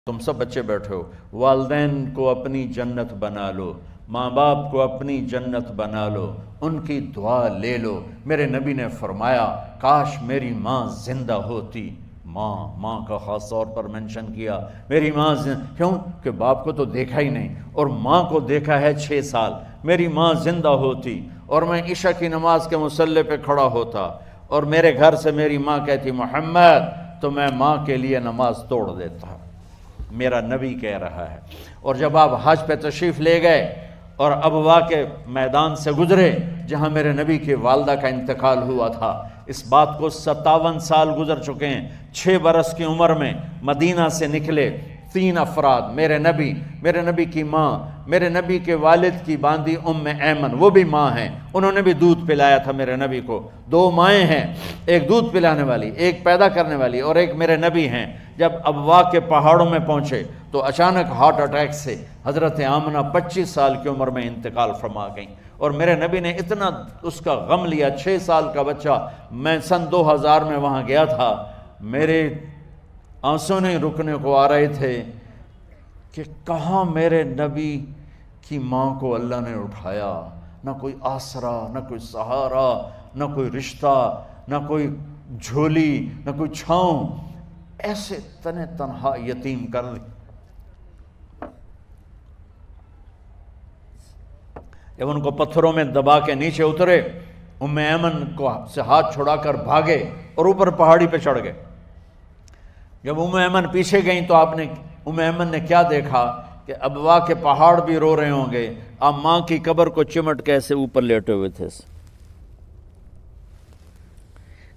تم سب بچے بیٹھے ہو، والدین کو اپنی جنت بنا لو، ماں باپ کو اپنی جنت بنا لو، ان کی دعا لے لو۔ میرے نبی نے فرمایا کاش میری ماں زندہ ہوتی۔ ماں کا خاص طور پر منشن کیا، میری ماں کیوں کہ باپ کو تو دیکھا ہی نہیں اور ماں کو دیکھا ہے 6 سال۔ میری ماں زندہ ہوتی اور میں عشاء کی نماز کے مصلی پہ کھڑا ہوتا اور میرے گھر سے میری ماں کہتی محمد، تو میں ماں کے لیے نماز توڑ دیتا۔ میرا نبی کہہ رہا ہے۔ اور جب آپ حج پہ تشریف لے گئے اور ابوا کے میدان سے گزرے جہاں میرے نبی کی والدہ کا انتقال ہوا تھا، اس بات کو 57 سال گزر چکے ہیں۔ 6 برس کی عمر میں مدینہ سے نکلے 3 افراد، میرے نبی کی ماں، میرے نبی کے والد کی باندی ام ایمن، وہ بھی ماں ہیں، انہوں نے بھی دودھ پلایا تھا میرے نبی کو۔ 2 مائیں ہیں، ایک دودھ پلانے والی، ایک پیدا کرنے والی، اور ایک میرے نبی ہیں۔ جب ابوا کے پہاڑوں میں پہنچے تو اچانک ہارٹ اٹیک سے حضرت آمنہ 25 سال کی عمر میں انتقال فرما گئیں، اور میرے نبی نے اتنا اس کا غم لیا۔ 6 سال کا بچہ، میں سن 2000 میں وہاں گیا تھا، میرے آنسوں نہیں رکنے کو آ رہے تھے کہ کہاں میرے نبی کی ماں کو اللہ نے اٹھایا، نہ کوئی آسرا، نہ کوئی سہارا، نہ کوئی رشتہ، نہ کوئی جھولی، نہ کوئی چھاؤں، ایسے تنہا یتیم کر دی۔ جب ان کو پتھروں میں دبا کے نیچے اترے، ام ایمن کو سے ہاتھ چھڑا کر بھاگے اور اوپر پہاڑی پہ چڑھ گئے۔ جب ام ایمن پیچھے گئیں تو ام ایمن نے کیا دیکھا کہ ابوا کے پہاڑ بھی رو رہے ہوں گے، اب ماں کی قبر کو چمٹ کے ایسے اوپر لیٹے ہوئے تھے،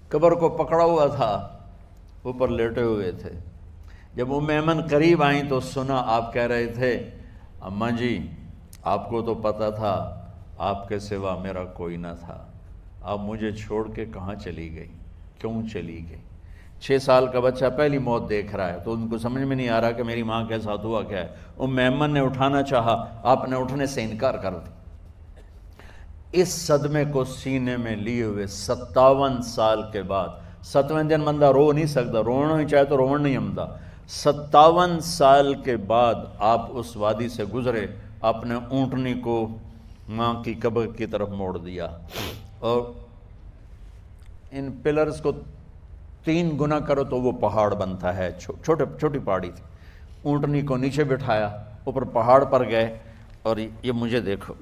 قبر کو پکڑا ہوا تھا، اوپر لیٹے ہوئے تھے۔ جب ام ایمن قریب آئیں تو سنا آپ کہہ رہے تھے اماں جی آپ کو تو پتہ تھا آپ کے سوا میرا کوئی نہ تھا، آپ مجھے چھوڑ کے کہاں چلی گئی، کیوں چلی گئی؟ 6 سال کا بچہ پہلی موت دیکھ رہا ہے تو ان کو سمجھ میں نہیں آ رہا کہ میری ماں کے ساتھ ہوا کیا ہے۔ ام ایمن نے اٹھانا چاہا، آپ نے اٹھنے سے انکار کر دی۔ اس صدمے کو سینے میں لیے ہوئے 57 سال کے بعد، 7ویں دن بندہ رو نہیں سکتا، رونا ہی چاہے تو رونا نہیں آمدا، 57 سال کے بعد آپ اس وادی سے گزرے، اپنے اونٹنی کو ماں کی قبر کی طرف موڑ دیا، اور ان پلرز کو 3 گنا کرو تو وہ پہاڑ بنتا ہے، چھوٹی پہاڑی تھی۔ اونٹنی کو نیچے بٹھایا، اوپر پہاڑ پر گئے، اور یہ مجھے دیکھو،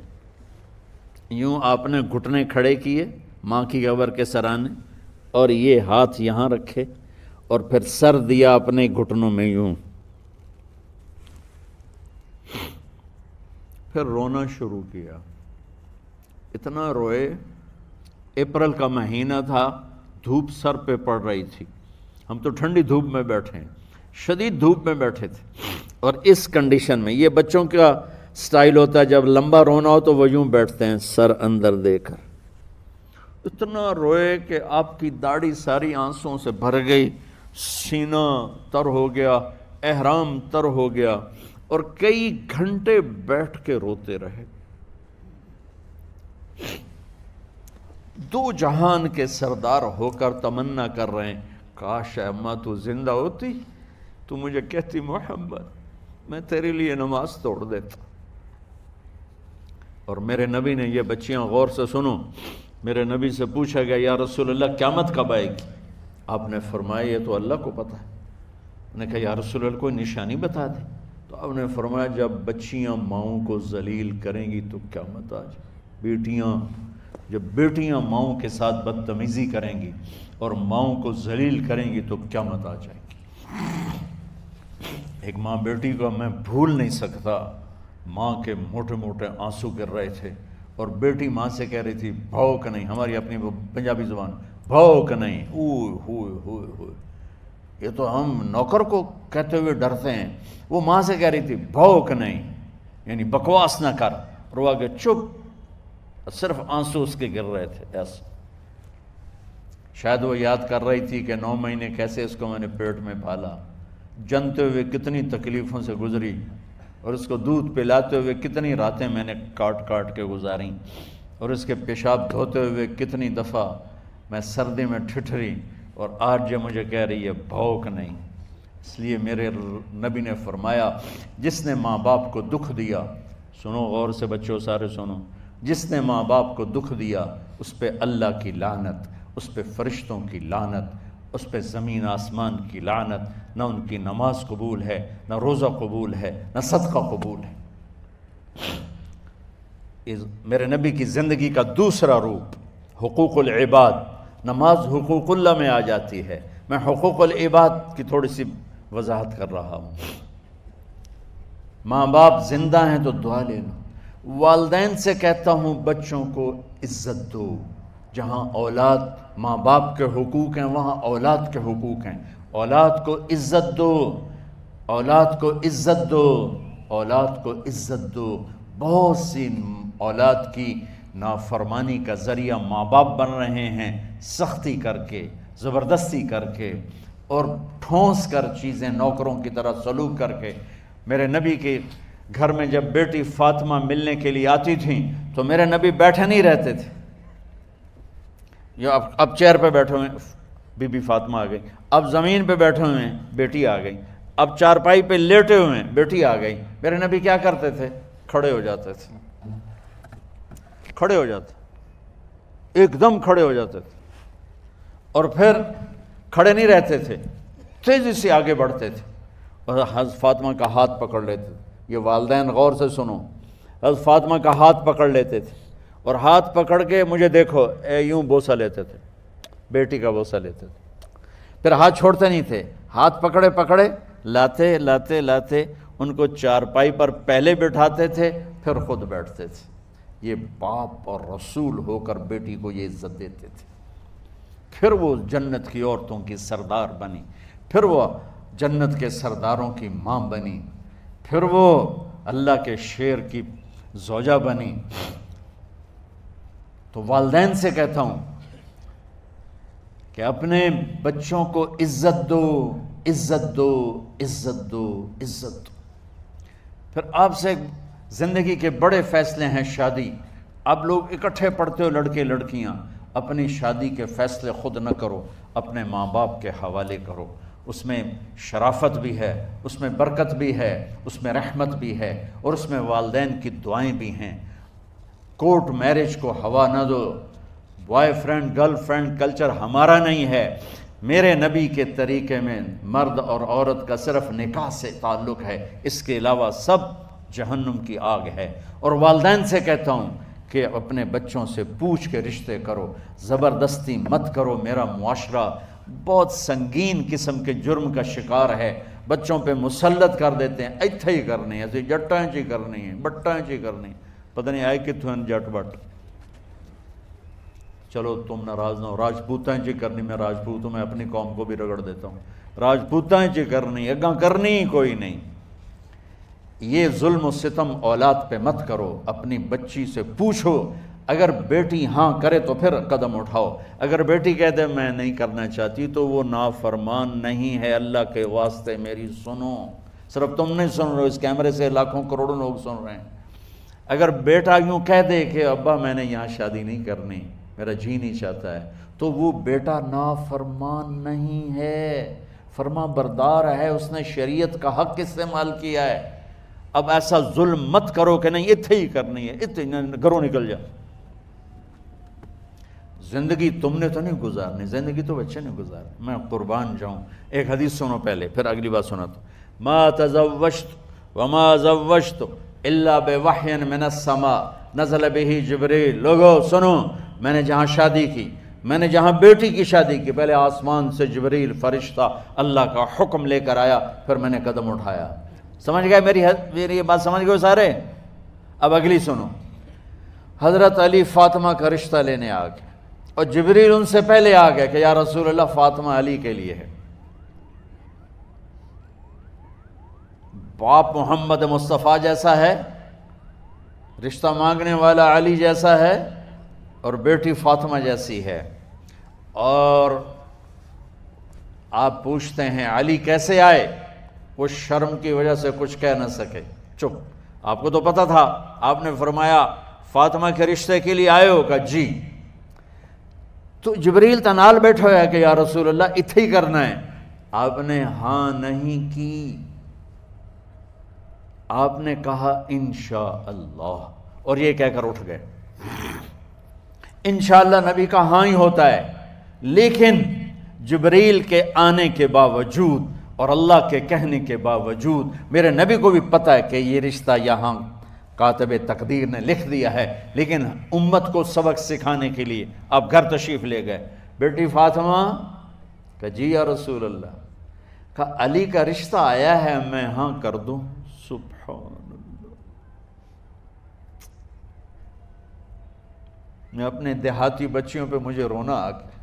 یوں آپ نے گھٹنے کھڑے کیے ماں کی قبر کے سرانے، اور یہ ہاتھ یہاں رکھے اور پھر سر دیا اپنے گھٹنوں میں یوں، پھر رونا شروع کیا۔ اتنا روئے، اپریل کا مہینہ تھا، دھوپ سر پہ پڑ رہی تھی، ہم تو ٹھنڈی دھوپ میں بیٹھے ہیں، شدید دھوپ میں بیٹھے تھے، اور اس کنڈیشن میں یہ بچوں کا سٹائل ہوتا ہے جب لمبا رونا ہو تو وہ یوں بیٹھتے ہیں سر اندر دے کر۔ اتنا روئے کہ آپ کی داڑھی ساری آنسوں سے بھر گئی، سینہ تر ہو گیا، احرام تر ہو گیا، اور کئی گھنٹے بیٹھ کے روتے رہے۔ 2 جہان کے سردار ہو کر تمنا کر رہے ہیں کاش اماں تو زندہ ہوتی، تو مجھے کہتی محمد میں تیرے لیے نماز توڑ دیتا۔ اور میرے نبی نے، یہ بچیاں غور سے سنو، میرے نبی سے پوچھا گیا یا رسول اللہ قیامت کب آئے گی؟ آپ نے فرمایا یہ تو اللہ کو پتہ ہے۔ میں نے کہا یا رسول اللہ کوئی نشانی بتا دیں، تو آپ نے فرمایا جب بچیاں ماؤں کو ذلیل کریں گی تو قیامت آ جائے۔ جب بیٹیاں ماؤں کے ساتھ بدتمیزی کریں گی اور ماؤں کو ذلیل کریں گی تو قیامت آ جائے گی۔ ایک ماں بیٹی کو میں بھول نہیں سکتا، ماں کے موٹے موٹے آنسو گر رہے تھے، اور بیٹی ماں سے کہہ رہی تھی بھوک نہیں، ہماری اپنی پنجابی زبان، بھوک نہیں، اوہ ہوئے ہوئے ہوئے، یہ تو ہم نوکر کو کہتے ہوئے ڈرتے ہیں، وہ ماں سے کہہ رہی تھی بھوک نہیں، یعنی بکواس نہ کر، اور وہ آگے چپ، صرف آنسو اس کے گر رہے تھے ایسا۔ شاید وہ یاد کر رہی تھی کہ 9 مہینے کیسے اس کو میں نے پیٹ میں پالا، جنتے ہوئے کتنی تکلیفوں سے گزری، اور اس کو دودھ پلاتے ہوئے کتنی راتیں میں نے کاٹ کاٹ کے گزاریں، اور اس کے پیشاب دھوتے ہوئے کتنی دفعہ میں سردی میں ٹھٹھری، اور آج یہ مجھے کہہ رہی ہے بھوک نہیں۔ اس لیے میرے نبی نے فرمایا جس نے ماں باپ کو دکھ دیا، سنو غور سے بچوں سارے سنو، جس نے ماں باپ کو دکھ دیا اس پہ اللہ کی لعنت، اس پہ فرشتوں کی لعنت، اس پہ زمین آسمان کی لعنت، نہ ان کی نماز قبول ہے، نہ روزہ قبول ہے، نہ صدقہ قبول ہے۔ میرے نبی کی زندگی کا دوسرا روپ حقوق العباد، نماز حقوق اللہ میں آ جاتی ہے، میں حقوق العباد کی تھوڑی سی وضاحت کر رہا ہوں۔ ماں باپ زندہ ہیں تو دعا لے لو۔ والدین سے کہتا ہوں بچوں کو عزت دو، جہاں اولاد ماں باپ کے حقوق ہیں وہاں اولاد کے حقوق ہیں، اولاد کو عزت دو، اولاد کو عزت دو، اولاد کو عزت دو۔ بہت سی اولاد کی نافرمانی کا ذریعہ ماں باپ بن رہے ہیں، سختی کر کے، زبردستی کر کے اور ٹھونس کر چیزیں نوکروں کی طرح سلوک کر کے۔ میرے نبی کے گھر میں جب بیٹی فاطمہ ملنے کے لیے آتی تھیں تو میرے نبی بیٹھے نہیں رہتے تھے، یا اب چیئر پہ بیٹھے ہوئے بی بی فاطمہ آ گئی، اب زمین پہ بیٹھے ہوئے ہیں بیٹی آ گئی، اب چارپائی پہ لیٹے ہوئے ہیں بیٹی آ گئی۔ میرے نبی کیا کرتے تھے؟ کھڑے ہو جاتے تھے، کھڑے ہو جاتے، ایک دم کھڑے ہو جاتے تھے، اور پھر کھڑے نہیں رہتے تھے، تیزی سے آگے بڑھتے تھے اور حضرت فاطمہ کا ہاتھ پکڑ لیتے تھے۔ یہ والدین غور سے سنو، حضرت فاطمہ کا ہاتھ پکڑ لیتے تھے اور ہاتھ پکڑ کے مجھے دیکھو یوں بوسہ لیتے تھے، بیٹی کا بوسہ لیتے تھے، پھر ہاتھ چھوڑتے نہیں تھے، ہاتھ پکڑے پکڑے لاتے لاتے لاتے ان کو چارپائی پر پہلے بٹھاتے تھے پھر خود بیٹھتے تھے۔ یہ باپ اور رسول ہو کر بیٹی کو یہ عزت دیتے تھے۔ پھر وہ جنت کی عورتوں کی سردار بنی، پھر وہ جنت کے سرداروں کی ماں بنی، پھر وہ اللہ کے شیر کی زوجہ بنی۔ تو والدین سے کہتا ہوں کہ اپنے بچوں کو عزت دو، عزت دو، عزت دو، عزت دو۔ پھر آپ سے زندگی کے بڑے فیصلے ہیں شادی۔ اب لوگ اکٹھے پڑھتے ہو لڑکے لڑکیاں، اپنی شادی کے فیصلے خود نہ کرو، اپنے ماں باپ کے حوالے کرو۔ اس میں شرافت بھی ہے، اس میں برکت بھی ہے، اس میں رحمت بھی ہے، اور اس میں والدین کی دعائیں بھی ہیں۔ کورٹ میرج کو ہوا نہ دو، boy friend girl friend culture ہمارا نہیں ہے۔ میرے نبی کے طریقے میں مرد اور عورت کا صرف نکاح سے تعلق ہے، اس کے علاوہ سب جہنم کی آگ ہے۔ اور والدین سے کہتا ہوں کہ اپنے بچوں سے پوچھ کے رشتے کرو، زبردستی مت کرو۔ میرا معاشرہ بہت سنگین قسم کے جرم کا شکار ہے، بچوں پہ مسلط کر دیتے ہیں، ایتھے ہی کرنی ہے، جٹاں چی کرنی ہے، بٹاں چی کرنی، پتہ نہیں آئے کتوں ہیں جٹ بٹ۔ چلو تم ناراض نہ ہو، راجپوتاں چی کرنی، میں راجپوت ہوں، میں اپنی قوم کو بھی رگڑ دیتا ہوں، راجپوتاں چی کرنی، اگاں کرنی ہی کوئی نہیں۔ یہ ظلم و ستم اولاد پہ مت کرو، اپنی بچی سے پوچھو، اگر بیٹی ہاں کرے تو پھر قدم اٹھاؤ، اگر بیٹی کہہ دے میں نہیں کرنا چاہتی تو وہ نافرمان نہیں ہے۔ اللہ کے واسطے میری سنو، صرف تم نہیں سن رہے، اس کیمرے سے لاکھوں کروڑوں لوگ سن رہے ہیں۔ اگر بیٹا یوں کہہ دے کہ ابا میں نے یہاں شادی نہیں کرنی، میرا جی نہیں چاہتا ہے، تو وہ بیٹا نافرمان نہیں ہے، فرما بردار ہے، اس نے شریعت کا حق استعمال کیا ہے۔ اب ایسا ظلم مت کرو کہ نہیں اتھے ہی کرنی ہے، اتھے گھروں نکل جا۔ زندگی تم نے تو نہیں گزارنی، زندگی تو بچے نے گزارنی، میں قربان جاؤں۔ ایک حدیث سنو پہلے، پھر اگلی بات سناتا ہوں۔ ما تزوجت وما زوجت الا بوحی من السماء نزل به جبریل۔ لوگو سنو، میں نے جہاں شادی کی، میں نے جہاں بیٹی کی شادی کی، پہلے آسمان سے جبریل فرشتہ اللہ کا حکم لے کر آیا، پھر میں نے قدم اٹھایا۔ سمجھ گئے میری یہ بات؟ سمجھ گئے سارے؟ اب اگلی سنو۔ حضرت علی فاطمہ کا رشتہ لینے آ گئے، اور جبریل ان سے پہلے آ گئے کہ یا رسول اللہ فاطمہ علی کے لیے ہے۔ باپ محمد مصطفیٰ جیسا ہے، رشتہ مانگنے والا علی جیسا ہے، اور بیٹی فاطمہ جیسی ہے۔ اور آپ پوچھتے ہیں علی کیسے آئے؟ وہ شرم کی وجہ سے کچھ کہہ نہ سکے، چپ۔ آپ کو تو پتہ تھا، آپ نے فرمایا فاطمہ کے رشتے کے لیے آئے ہو؟ کہا جی۔ تو جبریل تنال بیٹھا ہوا ہے کہ یا رسول اللہ اتھے ہی کرنا ہے، آپ نے ہاں نہیں کی، آپ نے کہا انشاءاللہ، اور یہ کہہ کر اٹھ گئے۔ انشاءاللہ نبی کا ہاں ہی ہوتا ہے، لیکن جبریل کے آنے کے باوجود اور اللہ کے کہنے کے باوجود میرے نبی کو بھی پتہ ہے کہ یہ رشتہ یہاں کاتب تقدیر نے لکھ دیا ہے، لیکن امت کو سبق سکھانے کے لیے آپ گھر تشریف لے گئے۔ بیٹی فاطمہ کہ جی یا رسول اللہ، کہا علی کا رشتہ آیا ہے، میں ہاں کر دوں؟ سبحان اللہ۔ میں اپنے دیہاتی بچیوں پہ مجھے رونا آ گیا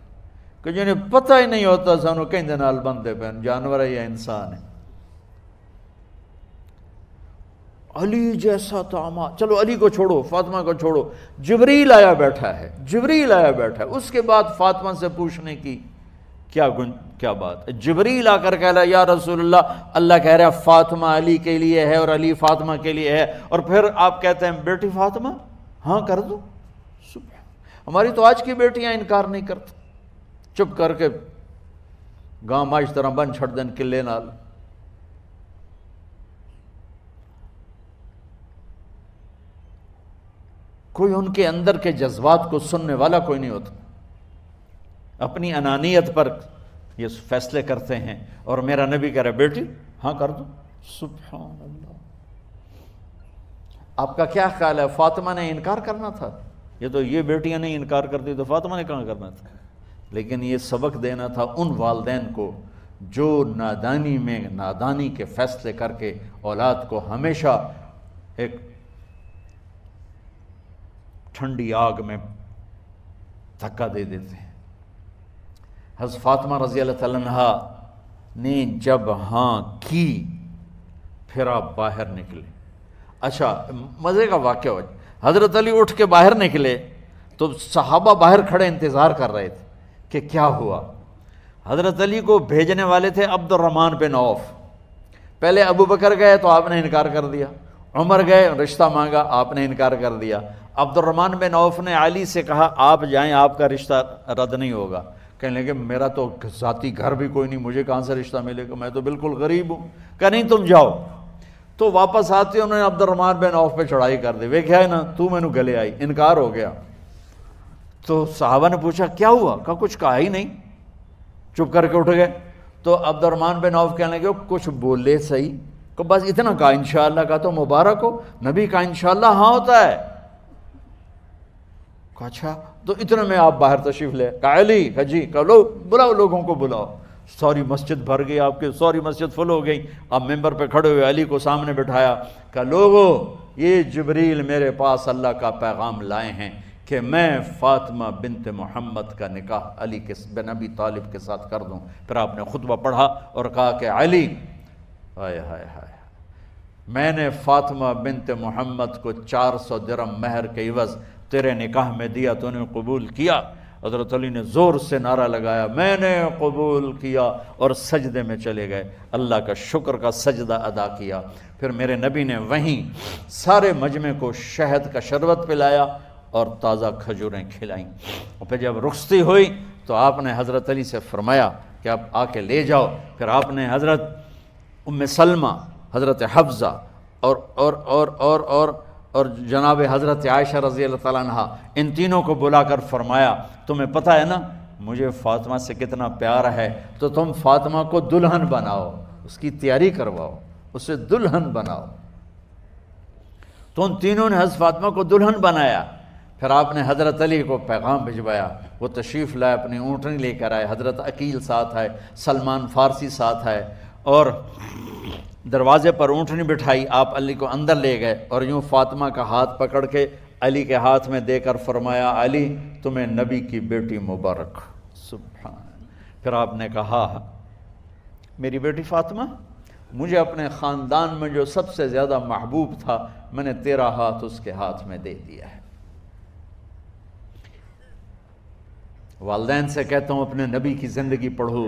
کہ جنہیں پتہ ہی نہیں ہوتا سانو کہیں دے نال بندے پہ جانور ہے یا انسان ہے۔ علی جیسا داماد، چلو علی کو چھوڑو، فاطمہ کو چھوڑو، جبریل آیا بیٹھا ہے، جبریل آیا بیٹھا ہے۔ اس کے بعد فاطمہ سے پوچھنے کی کیا بات ہے؟ جبریل آ کر کہہ رہا یا رسول اللہ، اللہ کہہ رہا فاطمہ علی کے لیے ہے اور علی فاطمہ کے لیے ہے، اور پھر آپ کہتے ہیں بیٹی فاطمہ ہاں کر دو۔ ہماری تو آج کی بیٹیاں انکار نہیں کرتی، چپ کر کے گاں ماش طرح بن چھڑ دین کلے نال۔ کوئی ان کے اندر کے جذبات کو سننے والا کوئی نہیں ہوتا، اپنی انانیت پر یہ فیصلے کرتے ہیں، اور میرا نبی کہہ رہا بیٹی ہاں کر دو۔ سبحان اللہ۔ آپ کا کیا خیال ہے، فاطمہ نے انکار کرنا تھا؟ یہ بیٹیاں نہیں انکار کرتی تو فاطمہ نے کہاں کرنا تھا؟ لیکن یہ سبق دینا تھا ان والدین کو جو نادانی میں نادانی کے فیصلے کر کے اولاد کو ہمیشہ ایک ٹھنڈی آگ میں دھکا دے دیتے ہیں۔ حضرت فاطمہ رضی اللہ تعالیٰ عنہا نے جب ہاں کی، پھر آپ باہر نکلے۔ اچھا مزے کا واقعہ ہو، حضرت علی اٹھ کے باہر نکلے تو صحابہ باہر کھڑے انتظار کر رہے تھے کہ کیا ہوا۔ حضرت علی کو بھیجنے والے تھے عبد الرحمن بن عوف۔ پہلے ابو بکر گئے تو آپ نے انکار کر دیا، عمر گئے رشتہ مانگا، آپ نے انکار کر دیا۔ عبد الرحمن بن عوف نے علی سے کہا آپ جائیں، آپ کا رشتہ رد نہیں ہوگا۔ کہنے لگے میرا تو ذاتی گھر بھی کوئی نہیں، مجھے کہاں سے رشتہ ملے گا، میں تو بالکل غریب ہوں۔ کہا نہیں تم جاؤ۔ تو واپس آتے انہوں نے عبد الرحمن بن عوف پہ چڑھائی کر دی، ویکھیا ہے نا تو میں نو گلے آئی، انکار ہو گیا۔ تو صحابہ نے پوچھا کیا ہوا؟ کہا کچھ کہا ہی نہیں، چپ کر کے اٹھ گئے۔ تو عبد الرحمن بن عوف کہنے لگے کچھ بولے صحیح، کہ بس اتنا کہا انشاءاللہ کا تو مبارک ہو، نبی کا انشاءاللہ ہاں ہوتا ہے۔ کہا اچھا، تو اتنے میں آپ باہر تشریف لے۔ کہا علی، کہا جی، کہا لو بلاؤ، لوگوں کو بلاؤ۔ ساری مسجد بھر گئی، آپ کے ساری مسجد فل ہو گئی۔ آپ ممبر پہ کھڑے ہوئے علی کو سامنے بٹھایا، کہا لوگو یہ جبریل میرے پاس اللہ کا پیغام لائے ہیں کہ میں فاطمہ بنت محمد کا نکاح علی بن ابی طالب کے ساتھ کر دوں۔ پھر آپ نے خطبہ پڑھا اور کہا کہ علی، ہائے ہائے ہائے، میں نے فاطمہ بنت محمد کو 400 درہم مہر کے عوض تیرے نکاح میں دیا، تو نے قبول کیا؟ حضرت علی نے زور سے نعرہ لگایا میں نے قبول کیا، اور سجدے میں چلے گئے، اللہ کا شکر کا سجدہ ادا کیا۔ پھر میرے نبی نے وہیں سارے مجمع کو شہد کا شربت پلایا اور تازہ کھجوریں کھلائیں، اور پھر جب رخصتی ہوئی تو آپ نے حضرت علی سے فرمایا کہ آپ آ کے لے جاؤ۔ پھر آپ نے حضرت ام سلمہ، حضرت حفصہ اور جناب حضرت عائشہ رضی اللہ تعالیٰ عنہ، ان تینوں کو بلا کر فرمایا تمہیں پتہ ہے نا مجھے فاطمہ سے کتنا پیار ہے، تو تم فاطمہ کو دلہن بناؤ، اس کی تیاری کرواؤ، اسے دلہن بناؤ۔ تو ان تینوں نے حضرت فاطمہ کو دلہن بنایا۔ پھر آپ نے حضرت علی کو پیغام بھجوایا، وہ تشریف لائے، اپنی اونٹنی لے کر آئے، حضرت عقیل ساتھ آئے، سلمان فارسی ساتھ آئے، اور دروازے پر اونٹنی بٹھائی، آپ علی کو اندر لے گئے اور یوں فاطمہ کا ہاتھ پکڑ کے علی کے ہاتھ میں دے کر فرمایا علی تمہیں نبی کی بیٹی مبارک۔ سبحان۔ پھر آپ نے کہا میری بیٹی فاطمہ، مجھے اپنے خاندان میں جو سب سے زیادہ محبوب تھا میں نے تیرا ہاتھ اس کے ہاتھ میں دے دیا ہے۔ والدین سے کہتا ہوں اپنے نبی کی زندگی پڑھو۔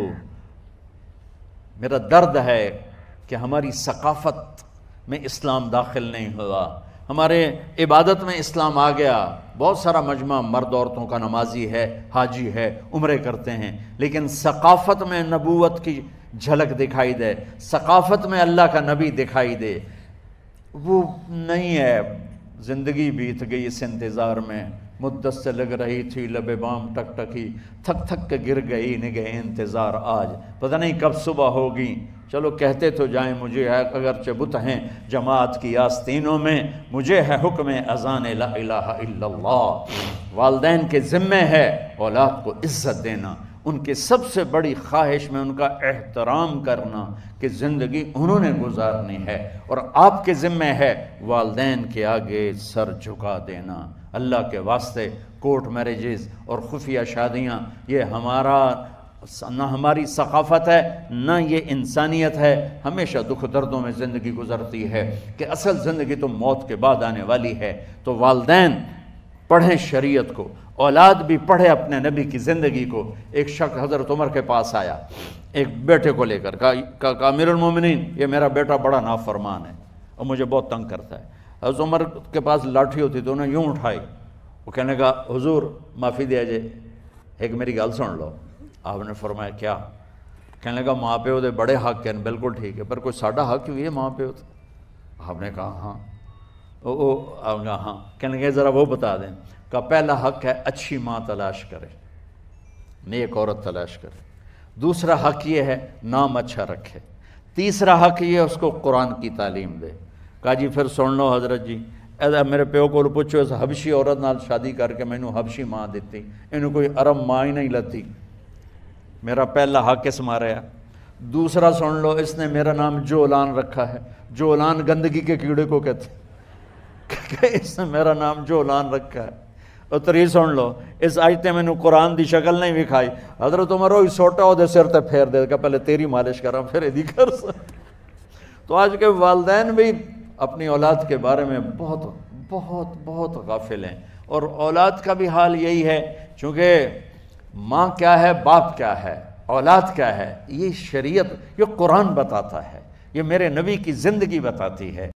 میرا درد ہے کہ ہماری ثقافت میں اسلام داخل نہیں ہوا، ہمارے عبادت میں اسلام آ گیا، بہت سارا مجمع مرد عورتوں کا نمازی ہے، حاجی ہے، عمرے کرتے ہیں، لیکن ثقافت میں نبوت کی جھلک دکھائی دے، ثقافت میں اللہ کا نبی دکھائی دے، وہ نہیں ہے۔ زندگی بیت گئی اس انتظار میں، مدت سے لگ رہی تھی لب بام ٹک ٹکی، تھک تھک کے گر گئی نگہ انتظار آج، پتہ نہیں کب صبح ہوگی۔ چلو کہتے تو جائیں مجھے ہے اگرچہ بت ہیں جماعت کی آستینوں میں، مجھے ہے حکم اذان لا الہ الا اللہ۔ والدین کے ذمہ ہے اولاد کو عزت دینا، ان کی سب سے بڑی خواہش میں ان کا احترام کرنا کہ زندگی انہوں نے گزارنی ہے، اور آپ کے ذمہ ہے والدین کے آگے سر جھکا دینا۔ اللہ کے واسطے کورٹ میرجز اور خفیہ شادیاں یہ نہ ہماری ثقافت ہے نہ یہ انسانیت ہے، ہمیشہ دکھ دردوں میں زندگی گزرتی ہے کہ اصل زندگی تو موت کے بعد آنے والی ہے۔ تو والدین پڑھیں شریعت کو، اولاد بھی پڑھے اپنے نبی کی زندگی کو۔ ایک شخص حضرت عمر کے پاس آیا ایک بیٹے کو لے کر، کہا امیر المومنین یہ میرا بیٹا بڑا نافرمان ہے اور مجھے بہت تنگ کرتا ہے۔ حضرت عمر کے پاس لاٹھی ہوتی تو انہیں یوں اٹھائی، وہ کہنے لگا حضور معافی دیا جائے، ایک میری گل سن لو۔ آپ نے فرمایا کیا؟ کہنے لگا ماں پیو دے بڑے حق ہیں، بالکل ٹھیک ہے، پر کوئی ساڈا حق بھی ہے ماں پیو تے؟ آپ نے کہا ہاں۔ آپ نے کہا ہاں۔ کہنے لگے ذرا وہ بتا دیں۔ کہا پہلا حق ہے اچھی ماں تلاش کرے، نیک عورت تلاش کرے۔ دوسرا حق یہ ہے نام اچھا رکھے۔ تیسرا حق یہ ہے اس کو قرآن کی تعلیم دے۔ کہا جی پھر سن لو حضرت جی، میرے پیو کو پوچھو اس حبشی عورت نال شادی کر کے مینوں حبشی ماں دیتی، انہوں کوئی عرب ماں ہی نہیں لتی، میرا پہلا حق اس مارے ہے۔ دوسرا سن لو، اس نے میرا نام جولان رکھا ہے، جولان گندگی کے کیڑے کو کہتے کہ اس نے میرا نام جولان رکھا ہے۔ اور تری سن لو، اس آج تے مینوں قرآن دی شکل نہیں وکھائی۔ حضرت عمر ہوئی سوٹا ہو دے سر تے پھیر دے کہ پہلے تیری مالش کراں پھر ایدی کر سکتا۔ تو آج کے والدین بھی اپنی اولاد کے بارے میں بہت بہت بہت غافل ہیں، اور اولاد کا بھی حال یہی ہے، چونکہ ماں کیا ہے باپ کیا ہے اولاد کیا ہے، یہ شریعت یہ قرآن بتاتا ہے، یہ میرے نبی کی زندگی بتاتی ہے۔